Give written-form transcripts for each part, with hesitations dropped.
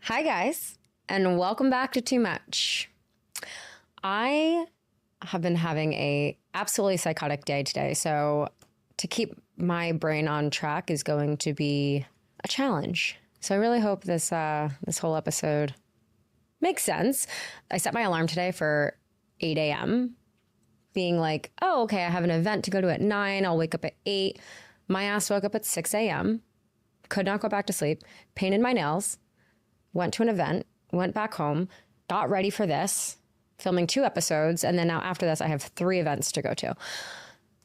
Hi, guys, and welcome back to Too Much. I have been having a absolutely psychotic day today, so to keep my brain on track is going to be a challenge. So I really hope this whole episode makes sense. I set my alarm today for 8 a.m., being like, oh, okay, I have an event to go to at 9. I'll wake up at 8. My ass woke up at 6 a.m., could not go back to sleep, painted my nails, went to an event, went back home, got ready for this, filming 2 episodes, and then now after this, I have 3 events to go to.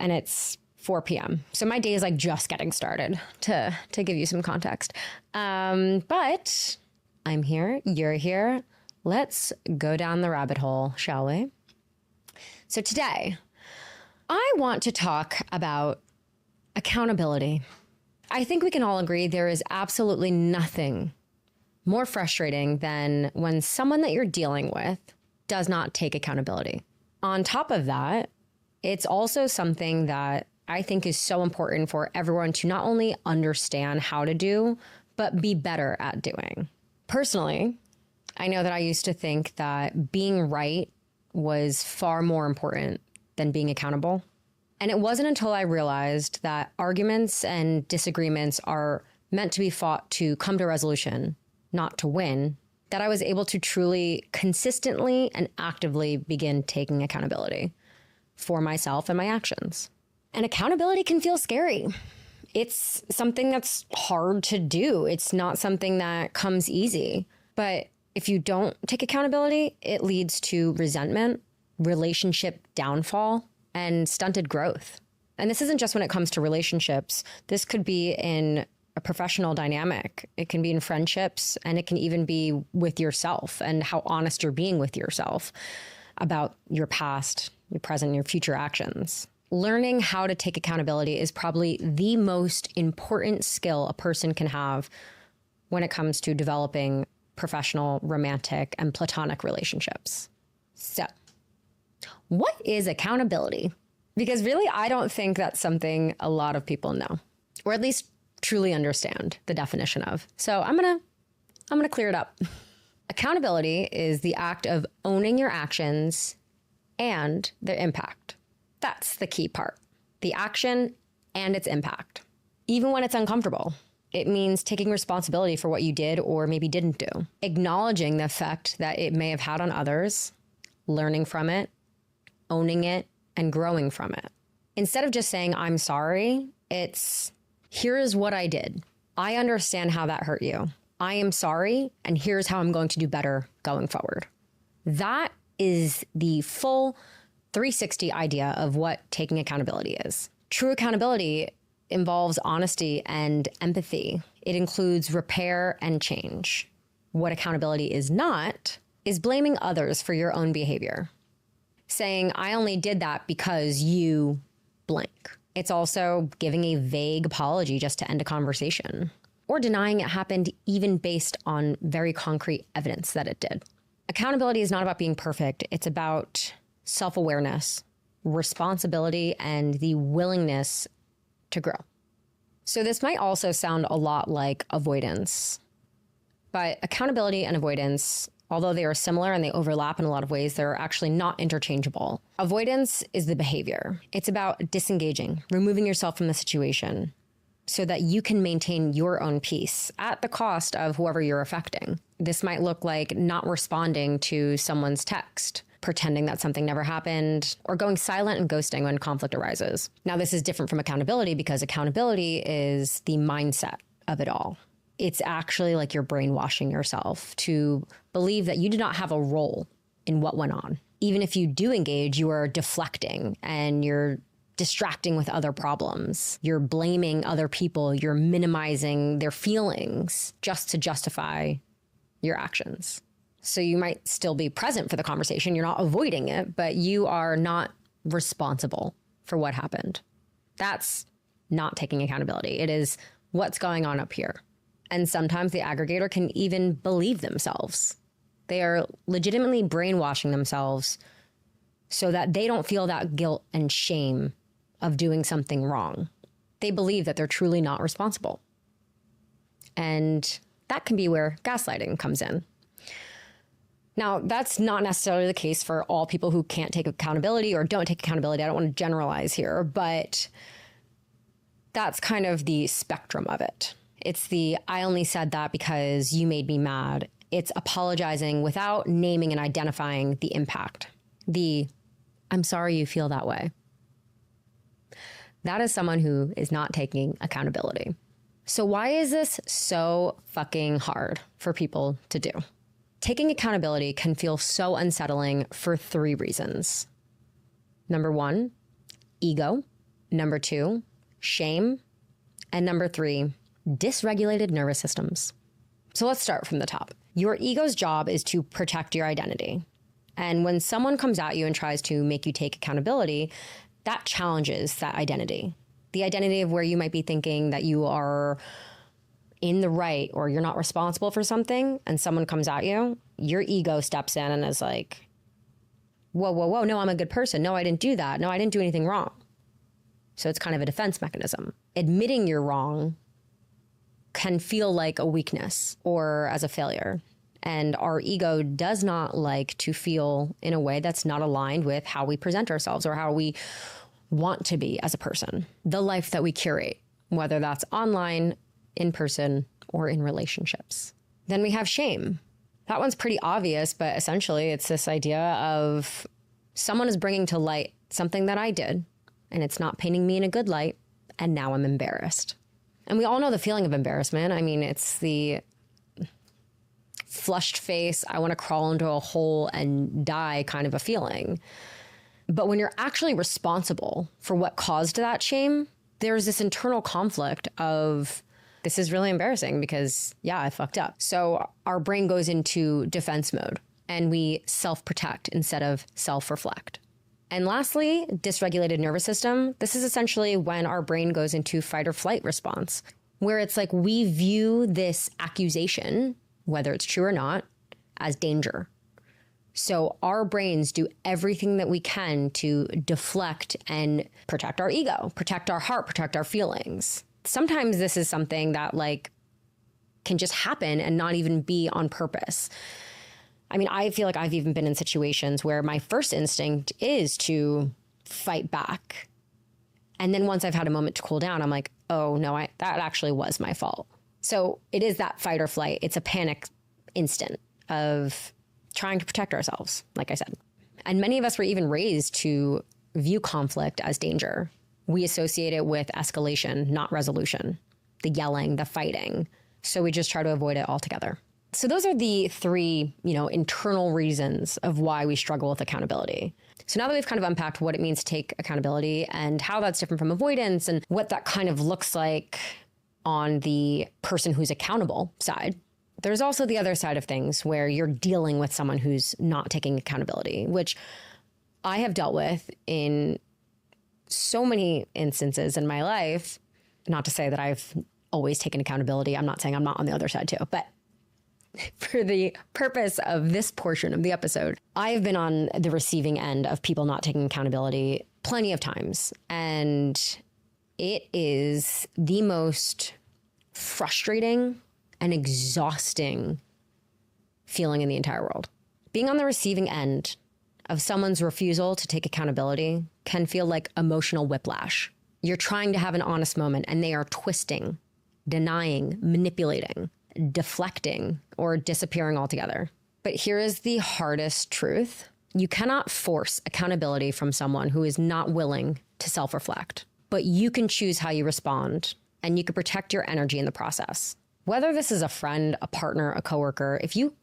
And it's 4 p.m. So my day is like just getting started, to give you some context. But I'm here, you're here. Let's go down the rabbit hole, shall we? So today, I want to talk about accountability. I think we can all agree there is absolutely nothing more frustrating than when someone that you're dealing with does not take accountability. On top of that, it's also something that I think is so important for everyone to not only understand how to do, but be better at doing. Personally, I know that I used to think that being right was far more important than being accountable. And it wasn't until I realized that arguments and disagreements are meant to be fought to come to resolution, not to win, that I was able to truly, consistently, and actively begin taking accountability for myself and my actions. And accountability can feel scary. It's something that's hard to do. It's not something that comes easy. But if you don't take accountability, it leads to resentment, relationship downfall, and stunted growth. And this isn't just when it comes to relationships. This could be in a professional dynamic. It can be in friendships, and it can even be with yourself and how honest you're being with yourself about your past, your present, and your future actions. Learning how to take accountability is probably the most important skill a person can have when it comes to developing professional, romantic, and platonic relationships. So, what is accountability? Because really, I don't think that's something a lot of people know, or at least truly understand the definition of. So I'm gonna clear it up. Accountability is the act of owning your actions and their impact. That's the key part. The action and its impact. Even when it's uncomfortable. It means taking responsibility for what you did or maybe didn't do. Acknowledging the effect that it may have had on others, learning from it, owning it, and growing from it. Instead of just saying, I'm sorry, it's, here's what I did. I understand how that hurt you. I am sorry, and here's how I'm going to do better going forward. That is the full 360 idea of what taking accountability is. True accountability involves honesty and empathy. It includes repair and change. What accountability is not is blaming others for your own behavior. Saying, I only did that because you blank. It's also giving a vague apology just to end a conversation, or denying it happened even based on very concrete evidence that it did. Accountability is not about being perfect. It's about self-awareness, responsibility, and the willingness to grow. So this might also sound a lot like avoidance, but accountability and avoidance, although they are similar and they overlap in a lot of ways, they're actually not interchangeable. Avoidance is the behavior. It's about disengaging, removing yourself from the situation so that you can maintain your own peace at the cost of whoever you're affecting. This might look like not responding to someone's text, pretending that something never happened, or going silent and ghosting when conflict arises. Now, this is different from accountability because accountability is the mindset of it all. It's actually like you're brainwashing yourself to believe that you do not have a role in what went on. Even if you do engage, you are deflecting and you're distracting with other problems. You're blaming other people. You're minimizing their feelings just to justify your actions. So you might still be present for the conversation. You're not avoiding it, but you are not responsible for what happened. That's not taking accountability. It is what's going on up here. And sometimes the aggregator can even believe themselves. They are legitimately brainwashing themselves so that they don't feel that guilt and shame of doing something wrong. They believe that they're truly not responsible. And That can be where gaslighting comes in. Now, that's not necessarily the case for all people who can't take accountability or don't take accountability. I don't want to generalize here, but that's kind of the spectrum of it. It's the, I only said that because you made me mad. It's apologizing without naming and identifying the impact. The, I'm sorry you feel that way. That is someone who is not taking accountability. So why is this so fucking hard for people to do? Taking accountability can feel so unsettling for 3 reasons. Number 1, ego. Number 2, shame. And number 3, dysregulated nervous systems. So let's start from the top. Your ego's job is to protect your identity. And when someone comes at you and tries to make you take accountability, that challenges that identity. The identity of where you might be thinking that you are in the right or you're not responsible for something, and someone comes at you, your ego steps in and is like, whoa, whoa, whoa, no, I'm a good person. No, I didn't do that. No, I didn't do anything wrong. So it's kind of a defense mechanism. Admitting you're wrong can feel like a weakness or as a failure. And our ego does not like to feel in a way that's not aligned with how we present ourselves or how we want to be as a person. The life that we curate, whether that's online, in person, or in relationships. Then we have shame. That one's pretty obvious, but essentially it's this idea of someone is bringing to light something that I did, and it's not painting me in a good light, and now I'm embarrassed. And we all know the feeling of embarrassment. I mean, it's the flushed face, I want to crawl into a hole and die kind of a feeling. But when you're actually responsible for what caused that shame, there's this internal conflict of, this is really embarrassing because, yeah, I fucked up. So our brain goes into defense mode and we self-protect instead of self-reflect. And lastly, dysregulated nervous system. This is essentially when our brain goes into fight or flight response, where it's like we view this accusation, whether it's true or not, as danger. So our brains do everything that we can to deflect and protect our ego, protect our heart, protect our feelings. Sometimes this is something that like can just happen and not even be on purpose. I mean, I feel like I've even been in situations where my first instinct is to fight back. And then once I've had a moment to cool down, I'm like, oh no, that actually was my fault. So it is that fight or flight. It's a panic instant of trying to protect ourselves, like I said. And many of us were even raised to view conflict as danger. We associate it with escalation, not resolution, the yelling, the fighting. So we just try to avoid it altogether. So those are the 3, internal reasons of why we struggle with accountability. So now that we've kind of unpacked what it means to take accountability and how that's different from avoidance and what that kind of looks like on the person who's accountable side, there's also the other side of things where you're dealing with someone who's not taking accountability, which I have dealt with in so many instances in my life. Not to say that I've always taken accountability. I'm not saying I'm not on the other side too, but for the purpose of this portion of the episode, I've been on the receiving end of people not taking accountability plenty of times. And it is the most frustrating and exhausting feeling in the entire world. Being on the receiving end of someone's refusal to take accountability can feel like emotional whiplash. You're trying to have an honest moment and they are twisting, denying, manipulating, deflecting, or disappearing altogether. But here is the hardest truth. You cannot force accountability from someone who is not willing to self-reflect, but you can choose how you respond and you can protect your energy in the process. Whether this is a friend, a partner, a coworker, if you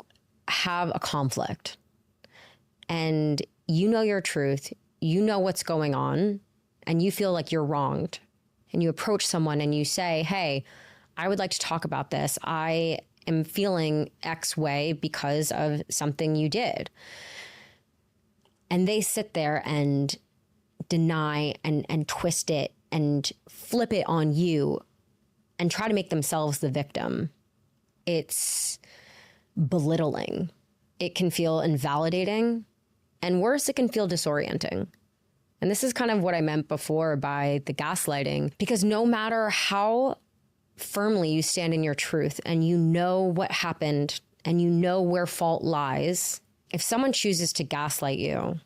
have a conflict and you know your truth, you know what's going on, and you feel like you're wronged, and you approach someone and you say, hey, I would like to talk about this. I am feeling X way because of something you did. And they sit there and deny and twist it and flip it on you and try to make themselves the victim. It's belittling. It can feel invalidating. And worse, it can feel disorienting. And this is kind of what I meant before by the gaslighting, because no matter how firmly you stand in your truth and you know what happened and you know where fault lies, if someone chooses to gaslight you,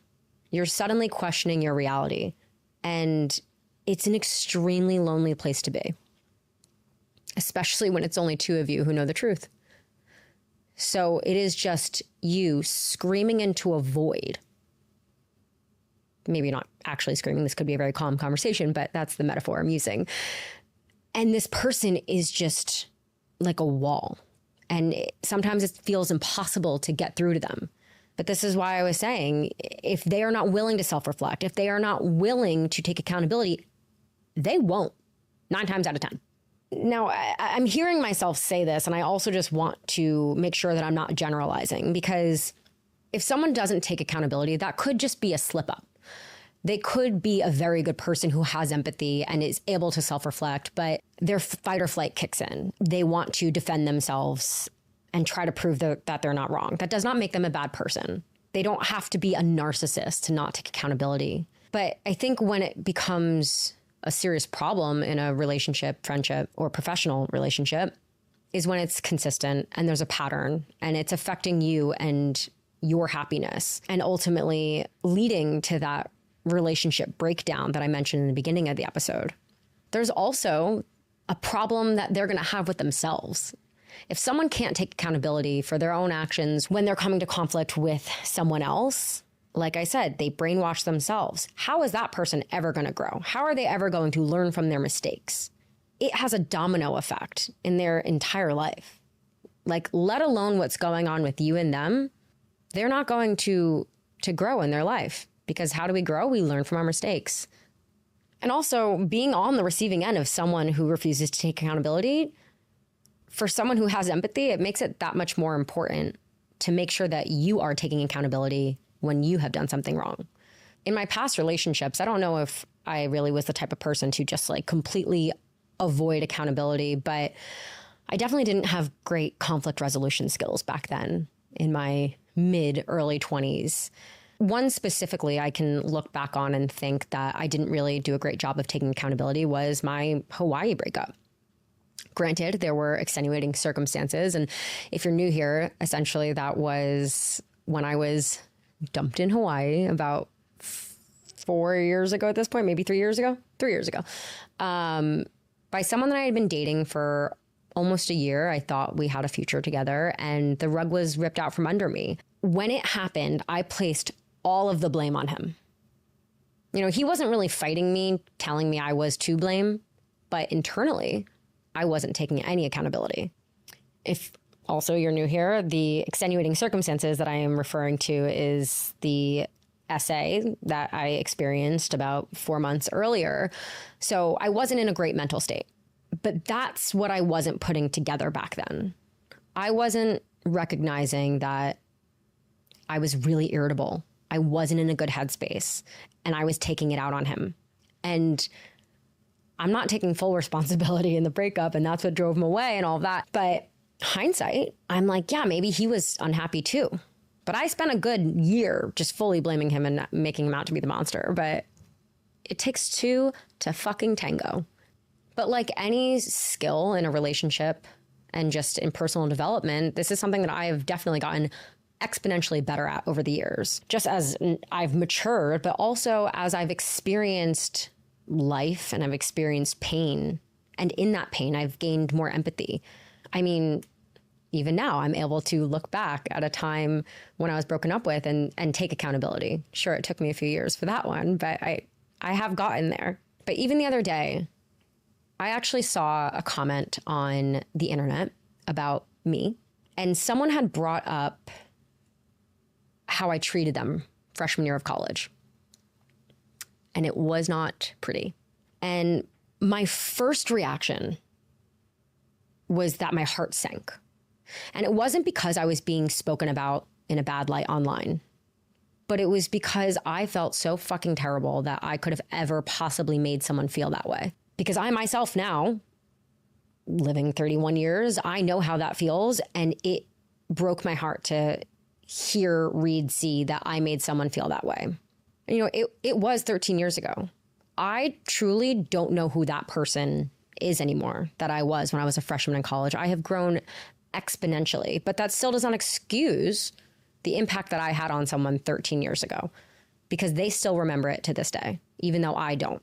you're suddenly questioning your reality. And it's an extremely lonely place to be, especially when it's only two of you who know the truth. So it is just you screaming into a void. Maybe not actually screaming. This could be a very calm conversation, but that's the metaphor I'm using. And this person is just like a wall. And sometimes it feels impossible to get through to them. But this is why I was saying, if they are not willing to self-reflect, if they are not willing to take accountability, they won't, 9 times out of 10. Now, I'm hearing myself say this, and I also just want to make sure that I'm not generalizing, because if someone doesn't take accountability, that could just be a slip up. They could be a very good person who has empathy and is able to self-reflect, but their fight or flight kicks in. They want to defend themselves and try to prove that they're not wrong. That does not make them a bad person. They don't have to be a narcissist to not take accountability. But I think when it becomes a serious problem in a relationship, friendship, or professional relationship is when it's consistent and there's a pattern and it's affecting you and your happiness and ultimately leading to that relationship breakdown that I mentioned in the beginning of the episode. There's also a problem that they're going to have with themselves. If someone can't take accountability for their own actions when they're coming to conflict with someone else, like I said, they brainwash themselves. How is that person ever going to grow? How are they ever going to learn from their mistakes? It has a domino effect in their entire life. Like, let alone what's going on with you and them, they're not going to grow in their life. Because how do we grow? We learn from our mistakes. And also, being on the receiving end of someone who refuses to take accountability, for someone who has empathy, it makes it that much more important to make sure that you are taking accountability when you have done something wrong. In my past relationships, I don't know if I really was the type of person to just like completely avoid accountability, but I definitely didn't have great conflict resolution skills back then in my early 20s. One specifically I can look back on and think that I didn't really do a great job of taking accountability was my Hawaii breakup. Granted, there were extenuating circumstances. And if you're new here, essentially that was when I was dumped in Hawaii about 4 years ago at this point, maybe 3 years ago, by someone that I had been dating for almost a year. I thought we had a future together and the rug was ripped out from under me. When it happened, I placed all of the blame on him. You know, he wasn't really fighting me, telling me I was to blame, but internally, I wasn't taking any accountability. If also you're new here, the extenuating circumstances that I am referring to is the essay that I experienced about 4 months earlier. So I wasn't in a great mental state, but that's what I wasn't putting together back then. I wasn't recognizing that I was really irritable. I wasn't in a good headspace and I was taking it out on him. And I'm not taking full responsibility in the breakup, and that's what drove him away and all of that. But hindsight, I'm like, yeah, maybe he was unhappy too. But I spent a good year just fully blaming him and making him out to be the monster. But it takes two to fucking tango. But like any skill in a relationship and just in personal development, this is something that I have definitely gotten exponentially better at over the years. Just as I've matured, but also as I've experienced life and I've experienced pain. And in that pain, I've gained more empathy. I mean, even now, I'm able to look back at a time when I was broken up with and take accountability. Sure, it took me a few years for that one, but I have gotten there. But even the other day, I actually saw a comment on the internet about me, and someone had brought up how I treated them freshman year of college. And it was not pretty. And my first reaction was that my heart sank. And it wasn't because I was being spoken about in a bad light online, but it was because I felt so fucking terrible that I could have ever possibly made someone feel that way. Because I myself now, living 31 years, I know how that feels. And it broke my heart to hear, read, see that I made someone feel that way. You know, it was 13 years ago. I truly don't know who that person is anymore that I was when I was a freshman in college. I have grown exponentially, but that still does not excuse the impact that I had on someone 13 years ago, because they still remember it to this day, even though I don't.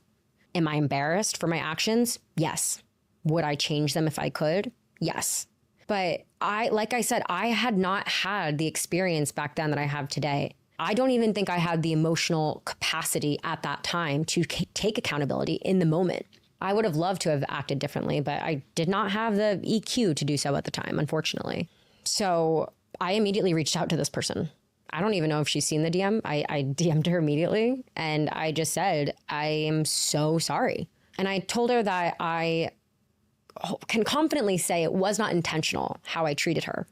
Am I embarrassed for my actions? Yes. Would I change them if I could? Yes. But like I said, I had not had the experience back then that I have today. I don't even think I had the emotional capacity at that time to take accountability in the moment. I would have loved to have acted differently, but I did not have the EQ to do so at the time, unfortunately. So I immediately reached out to this person. I don't even know if she's seen the DM. I DM'd her immediately, and I just said, I am so sorry. And I told her that I can confidently say it was not intentional how I treated her.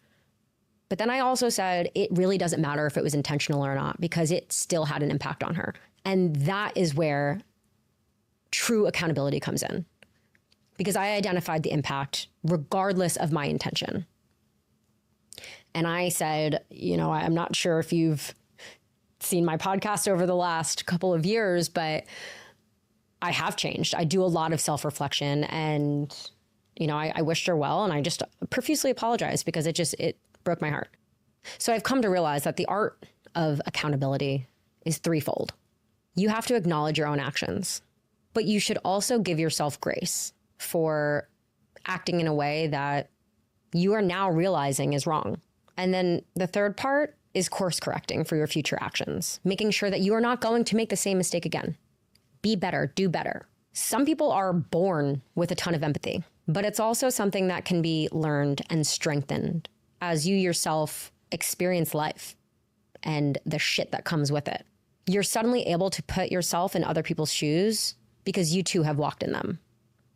But then I also said it really doesn't matter if it was intentional or not, because it still had an impact on her. And that is where true accountability comes in, because I identified the impact regardless of my intention. And I said, I'm not sure if you've seen my podcast over the last couple of years, but I have changed. I do a lot of self-reflection, and, I wished her well, and I just profusely apologized because it broke my heart. So I've come to realize that the art of accountability is threefold. You have to acknowledge your own actions, but you should also give yourself grace for acting in a way that you are now realizing is wrong. And then the third part is course correcting for your future actions, making sure that you are not going to make the same mistake again. Be better, do better. Some people are born with a ton of empathy, but it's also something that can be learned and strengthened as you yourself experience life and the shit that comes with it. You're suddenly able to put yourself in other people's shoes because you too have walked in them.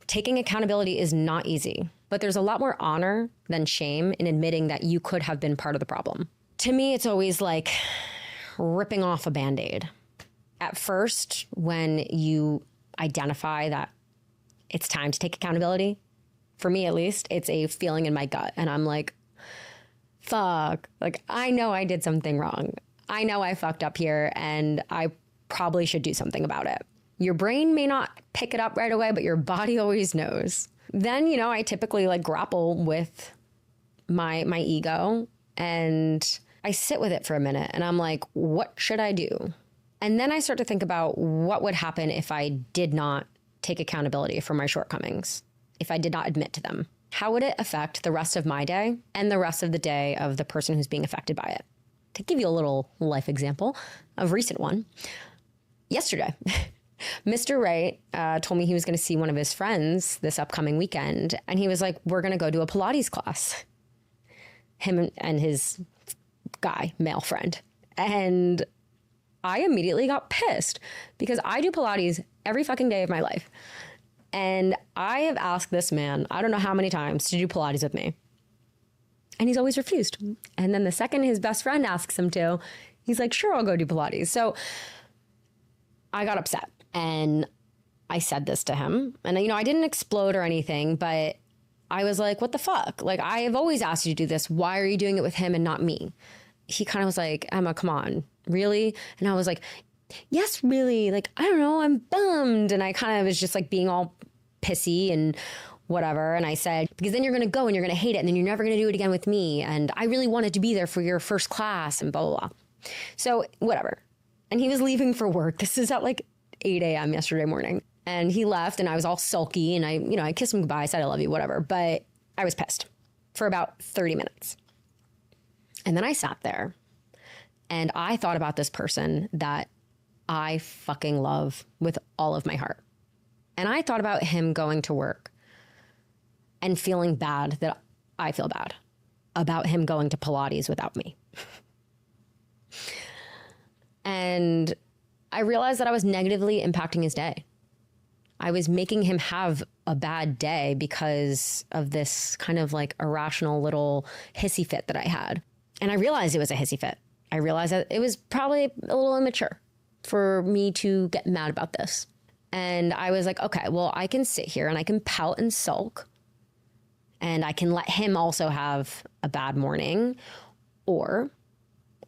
Taking accountability is not easy, but there's a lot more honor than shame in admitting that you could have been part of the problem. To me, it's always like ripping off a Band-Aid. At first, when you identify that it's time to take accountability, for me at least, it's a feeling in my gut. And I'm like, fuck, like, I know I did something wrong. I know I fucked up here, and I probably should do something about it. Your brain may not pick it up right away, but your body always knows. Then, I typically grapple with my ego, and I sit with it for a minute, and I'm like, what should I do? And then I start to think about what would happen if I did not take accountability for my shortcomings, if I did not admit to them. How would it affect the rest of my day and the rest of the day of the person who's being affected by it? To give you a little life example, a recent one, yesterday, Mr. Wright told me he was going to see one of his friends this upcoming weekend. And he was like, we're going to go to a Pilates class. Him and his male friend. And I immediately got pissed because I do Pilates every fucking day of my life. And I have asked this man, I don't know how many times, to do Pilates with me. And he's always refused. And then the second his best friend asks him to, he's like, sure, I'll go do Pilates. So I got upset and I said this to him. And, I didn't explode or anything, but I was like, what the fuck? Like, I have always asked you to do this. Why are you doing it with him and not me? He kind of was like, Emma, come on, really? And I was like, yes, really. Like, I don't know, I'm bummed. And I kind of was just being all pissy and whatever. And I said, because then you're going to go and you're going to hate it. And then you're never going to do it again with me. And I really wanted to be there for your first class and blah, blah, blah. So whatever. And he was leaving for work. This is at 8 a.m. yesterday morning. And he left and I was all sulky and I kissed him goodbye. I said, I love you, whatever. But I was pissed for about 30 minutes. And then I sat there and I thought about this person that I fucking love with all of my heart. And I thought about him going to work and feeling bad that I feel bad about him going to Pilates without me. And I realized that I was negatively impacting his day. I was making him have a bad day because of this kind of irrational little hissy fit that I had. And I realized it was a hissy fit. I realized that it was probably a little immature for me to get mad about this. And I was like, okay, well, I can sit here and I can pout and sulk and I can let him also have a bad morning, or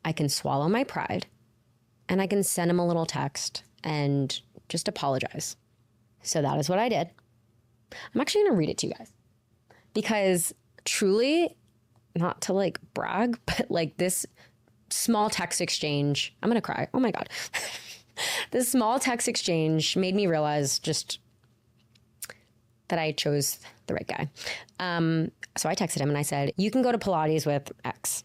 I can swallow my pride and I can send him a little text and just apologize. So that is what I did. I'm actually going to read it to you guys because truly, not to like brag, but like this small text exchange, I'm going to cry. Oh my God. This small text exchange made me realize just that I chose the right guy. So I texted him and I said, you can go to Pilates with X.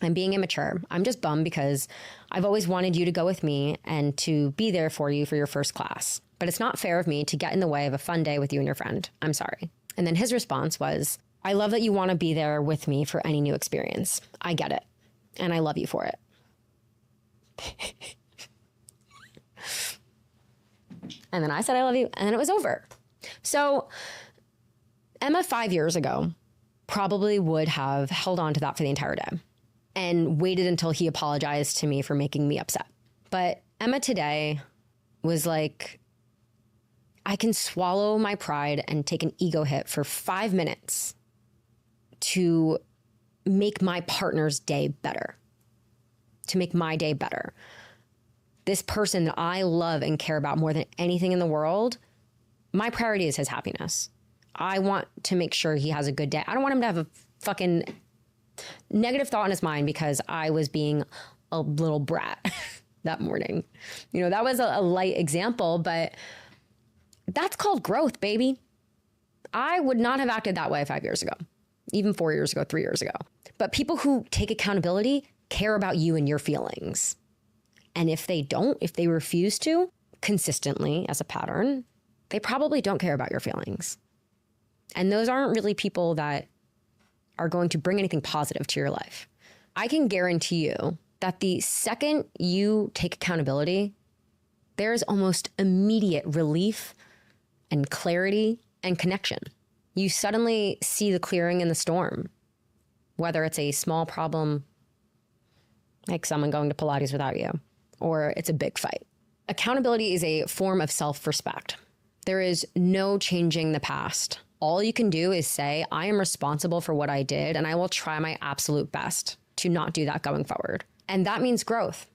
I'm being immature. I'm just bummed because I've always wanted you to go with me and to be there for you for your first class. But it's not fair of me to get in the way of a fun day with you and your friend. I'm sorry. And then his response was, I love that you want to be there with me for any new experience. I get it. And I love you for it. And then I said, I love you. And then it was over. So Emma 5 years ago probably would have held on to that for the entire day and waited until he apologized to me for making me upset. But Emma today was like, I can swallow my pride and take an ego hit for 5 minutes to make my partner's day better, to make my day better. This person that I love and care about more than anything in the world, my priority is his happiness. I want to make sure he has a good day. I don't want him to have a fucking negative thought in his mind because I was being a little brat that morning. You know, that was a light example, but that's called growth, baby. I would not have acted that way 5 years ago, even 4 years ago, 3 years ago. But people who take accountability care about you and your feelings. And if they don't, if they refuse to consistently as a pattern, they probably don't care about your feelings. And those aren't really people that are going to bring anything positive to your life. I can guarantee you that the second you take accountability, there's almost immediate relief and clarity and connection. You suddenly see the clearing in the storm, whether it's a small problem, like someone going to Pilates without you, or it's a big fight. Accountability is a form of self-respect. There is no changing the past. All you can do is say, I am responsible for what I did, and I will try my absolute best to not do that going forward. And that means growth,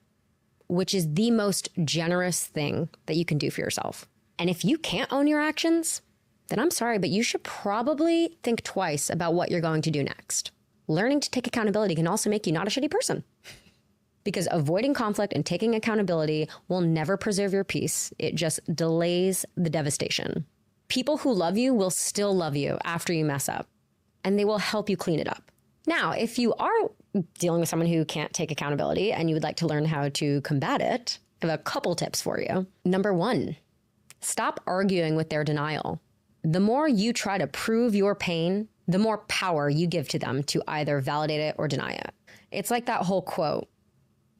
which is the most generous thing that you can do for yourself. And if you can't own your actions, then I'm sorry, but you should probably think twice about what you're going to do next. Learning to take accountability can also make you not a shitty person. Because avoiding conflict and taking accountability will never preserve your peace. It just delays the devastation. People who love you will still love you after you mess up, and they will help you clean it up. Now, if you are dealing with someone who can't take accountability and you would like to learn how to combat it, I have a couple tips for you. Number 1, stop arguing with their denial. The more you try to prove your pain, the more power you give to them to either validate it or deny it. It's like that whole quote,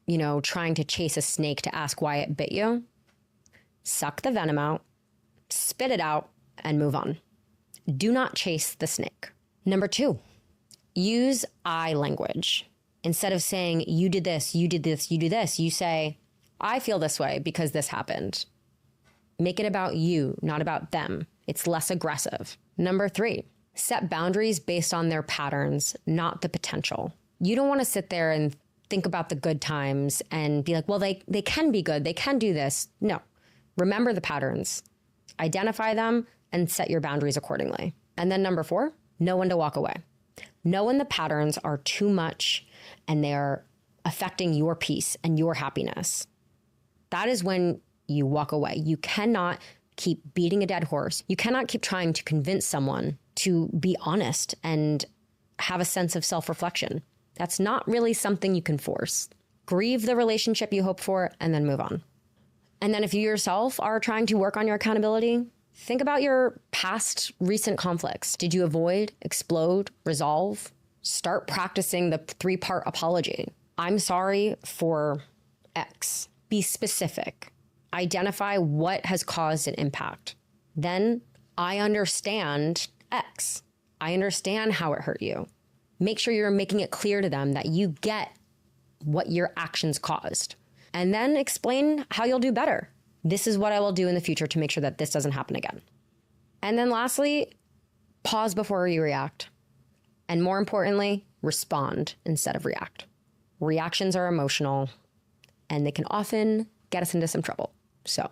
you know, trying to chase a snake to ask why it bit you. Suck the venom out, spit it out, and move on. Do not chase the snake. Number 2, use I language. Instead of saying, you did this, you did this, you do this, you say, I feel this way because this happened. Make it about you, not about them. It's less aggressive. Number 3, set boundaries based on their patterns, not the potential. You don't want to sit there and think about the good times and be like, well, they can be good. They can do this. No. Remember the patterns. Identify them and set your boundaries accordingly. And then number 4, know when to walk away. Know when the patterns are too much and they're affecting your peace and your happiness. That is when you walk away. You cannot keep beating a dead horse. You cannot keep trying to convince someone to be honest and have a sense of self-reflection. That's not really something you can force. Grieve the relationship you hope for and then move on. And then if you yourself are trying to work on your accountability, think about your past recent conflicts. Did you avoid, explode, resolve? Start practicing the 3-part apology. I'm sorry for X. Be specific. Identify what has caused an impact. Then I understand X. I understand how it hurt you. Make sure you're making it clear to them that you get what your actions caused. And then explain how you'll do better. This is what I will do in the future to make sure that this doesn't happen again. And then lastly, pause before you react. And more importantly, respond instead of react. Reactions are emotional and they can often get us into some trouble. So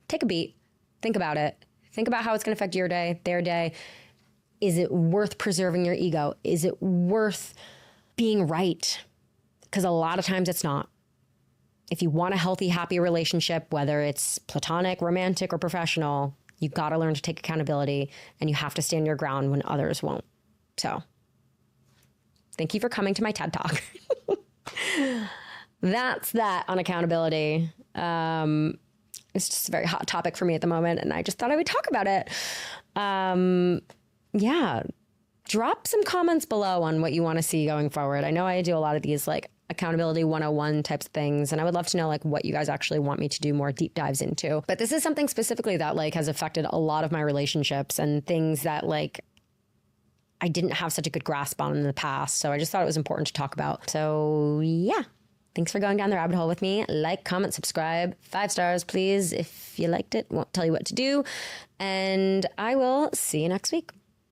take a beat, think about it, Think about how it's going to affect your day, their day. Is it worth preserving your ego? Is it worth being right? Because a lot of times it's not. If you want a healthy, happy relationship, whether it's platonic, romantic, or professional, you got to learn to take accountability, and you have to stand your ground when others won't. So thank you for coming to my TED Talk. That's that on accountability. It's just a very hot topic for me at the moment, and I just thought I would talk about it. Yeah. Drop some comments below on what you want to see going forward. I know I do a lot of these like accountability 101 types of things, and I would love to know like what you guys actually want me to do more deep dives into. But this is something specifically that like has affected a lot of my relationships and things that like I didn't have such a good grasp on in the past. So I just thought it was important to talk about. So yeah. Thanks for going down the rabbit hole with me. Like, comment, subscribe. 5 stars, please, if you liked it. Won't tell you what to do. And I will see you next week.